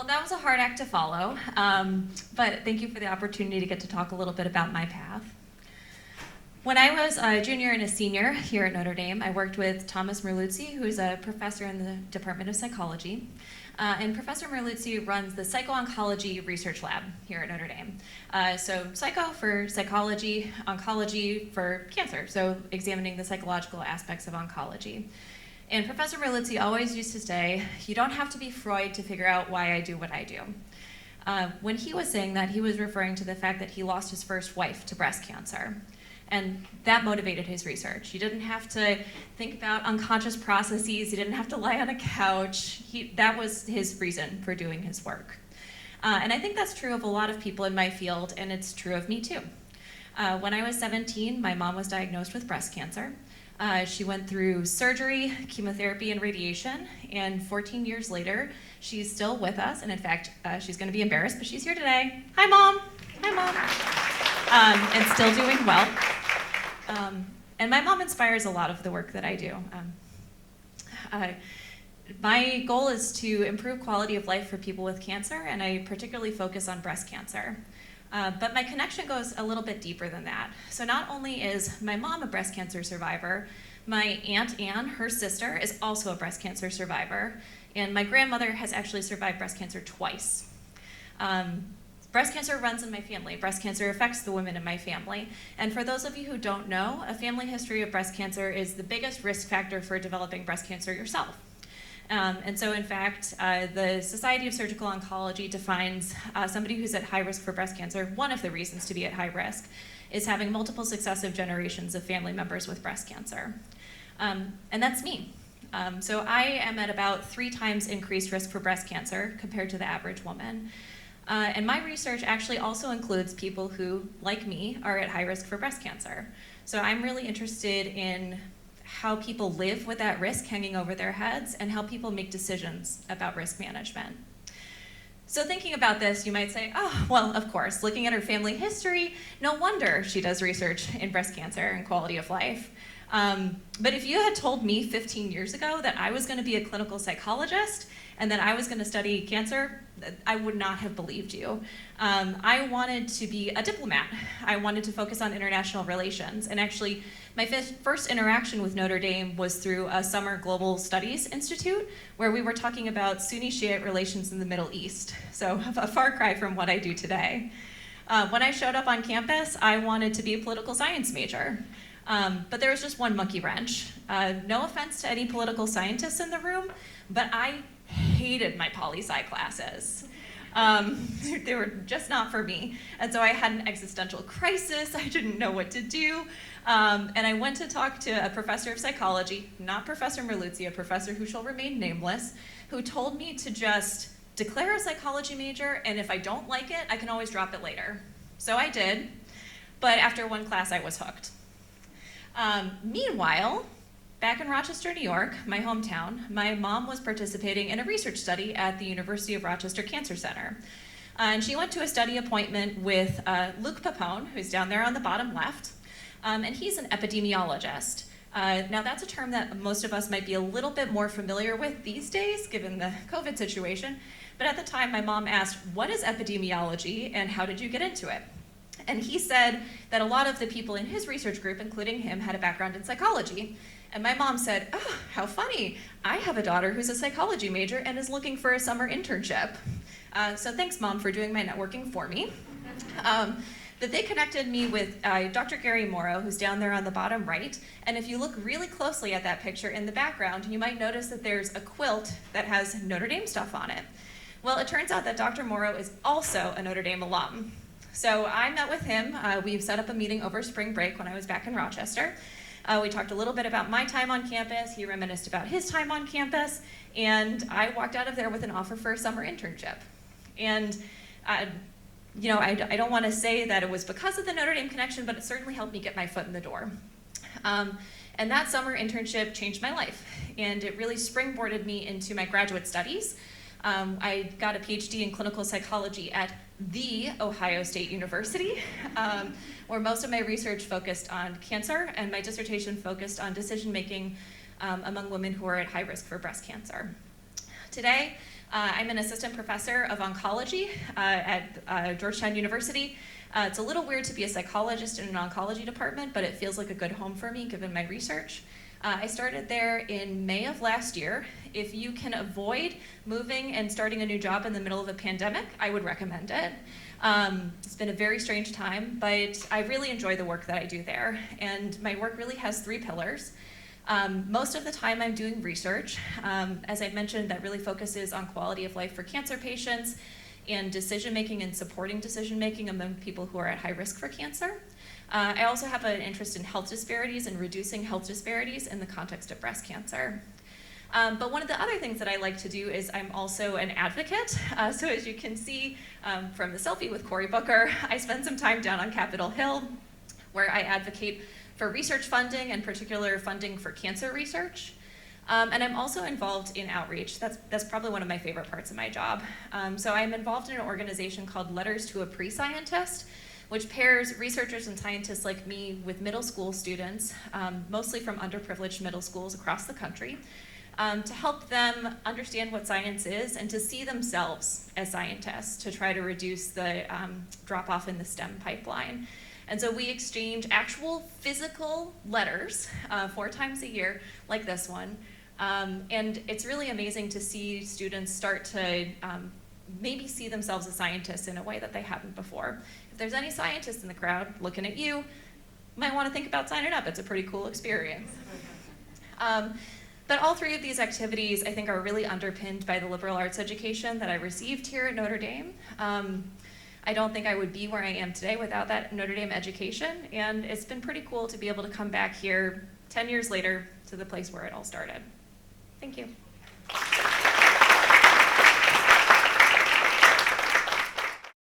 Well, that was a hard act to follow, but thank you for the opportunity to get to talk a little bit about my path. When I was a junior and a senior here at Notre Dame, I worked with Thomas Merluzzi, who is a professor in the Department of Psychology. And Professor Merluzzi runs the Psycho-Oncology Research Lab here at Notre Dame. So psycho for psychology, oncology for cancer, so examining the psychological aspects of oncology. And Professor Merluzzi always used to say, you don't have to be Freud to figure out why I do what I do. When he was saying that, he was referring to the fact that he lost his first wife to breast cancer. And that motivated his research. He didn't have to think about unconscious processes. He didn't have to lie on a couch. That was his reason for doing his work. And I think that's true of a lot of people in my field, and it's true of me too. When I was 17, my mom was diagnosed with breast cancer. She went through surgery, chemotherapy, and radiation, and 14 years later, she's still with us, and in fact, she's gonna be embarrassed, but she's here today. Hi, Mom. Hi, Mom. And still doing well. And my mom inspires a lot of the work that I do. My goal is to improve quality of life for people with cancer, and I particularly focus on breast cancer. But my connection goes a little bit deeper than that. So not only is my mom a breast cancer survivor, my Aunt Anne, her sister, is also a breast cancer survivor, and my grandmother has actually survived breast cancer twice. Breast cancer runs in my family. Breast cancer affects the women in my family. And for those of you who don't know, a family history of breast cancer is the biggest risk factor for developing breast cancer yourself. And so in fact, the Society of Surgical Oncology defines somebody who's at high risk for breast cancer. One of the reasons to be at high risk is having multiple successive generations of family members with breast cancer. And that's me. So I am at about 3 times increased risk for breast cancer compared to the average woman. And my research actually also includes people who, like me, are at high risk for breast cancer. So I'm really interested in how people live with that risk hanging over their heads and how people make decisions about risk management. So thinking about this, you might say, oh, well, of course, looking at her family history, no wonder she does research in breast cancer and quality of life. But if you had told me 15 years ago that I was going to be a clinical psychologist and that I was going to study cancer, I would not have believed you. I wanted to be a diplomat. I wanted to focus on international relations. And actually, my first interaction with Notre Dame was through a summer Global Studies Institute, where we were talking about Sunni-Shiite relations in the Middle East. So a far cry from what I do today. When I showed up on campus, I wanted to be a political science major. But there was just one monkey wrench. No offense to any political scientists in the room, but I hated my poli-sci classes. They were just not for me. And so I had an existential crisis. I didn't know what to do. And I went to talk to a professor of psychology, not Professor Merluzzi, a professor who shall remain nameless, who told me to just declare a psychology major, and if I don't like it, I can always drop it later. So I did, but after one class, I was hooked. Meanwhile, back in Rochester, New York, my hometown, my mom was participating in a research study at the University of Rochester Cancer Center. And she went to a study appointment with Luc Pepone, who's down there on the bottom left, and he's an epidemiologist. Now that's a term that most of us might be a little bit more familiar with these days, given the COVID situation. But at the time, my mom asked, what is epidemiology and how did you get into it? And he said that a lot of the people in his research group, including him, had a background in psychology. And my mom said, oh, how funny. I have a daughter who's a psychology major and is looking for a summer internship. So thanks, Mom, for doing my networking for me. But they connected me with Dr. Gary Morrow, who's down there on the bottom right. And if you look really closely at that picture in the background, you might notice that there's a quilt that has Notre Dame stuff on it. Well, it turns out that Dr. Morrow is also a Notre Dame alum. So I met with him. We set up a meeting over spring break when I was back in Rochester. We talked a little bit about my time on campus. He reminisced about his time on campus. And I walked out of there with an offer for a summer internship. And I don't want to say that it was because of the Notre Dame connection, but it certainly helped me get my foot in the door. And that summer internship changed my life. And it really springboarded me into my graduate studies. I got a PhD in clinical psychology at the Ohio State University, where most of my research focused on cancer, and my dissertation focused on decision-making among women who are at high risk for breast cancer. Today, I'm an assistant professor of oncology at Georgetown University. It's a little weird to be a psychologist in an oncology department, but it feels like a good home for me given my research. I started there in May of last year. If you can avoid moving and starting a new job in the middle of a pandemic, I would recommend it. It's been a very strange time, but I really enjoy the work that I do there. And my work really has 3 pillars. Most of the time I'm doing research. As I mentioned, that really focuses on quality of life for cancer patients and decision-making and supporting decision-making among people who are at high risk for cancer. I also have an interest in health disparities and reducing health disparities in the context of breast cancer. But one of the other things that I like to do is I'm also an advocate. So as you can see from the selfie with Cory Booker, I spend some time down on Capitol Hill where I advocate for research funding, and particular funding for cancer research. And I'm also involved in outreach. That's probably one of my favorite parts of my job. So I'm involved in an organization called Letters to a Pre-Scientist, which pairs researchers and scientists like me with middle school students, mostly from underprivileged middle schools across the country, to help them understand what science is and to see themselves as scientists to try to reduce the drop-off in the STEM pipeline. And so we exchange actual physical letters 4 times a year, like this one. And it's really amazing to see students start to maybe see themselves as scientists in a way that they haven't before. If there's any scientists in the crowd looking at you, might want to think about signing up. It's a pretty cool experience. But all 3 of these activities, I think, are really underpinned by the liberal arts education that I received here at Notre Dame. I don't think I would be where I am today without that Notre Dame education, and it's been pretty cool to be able to come back here 10 years later to the place where it all started. Thank you.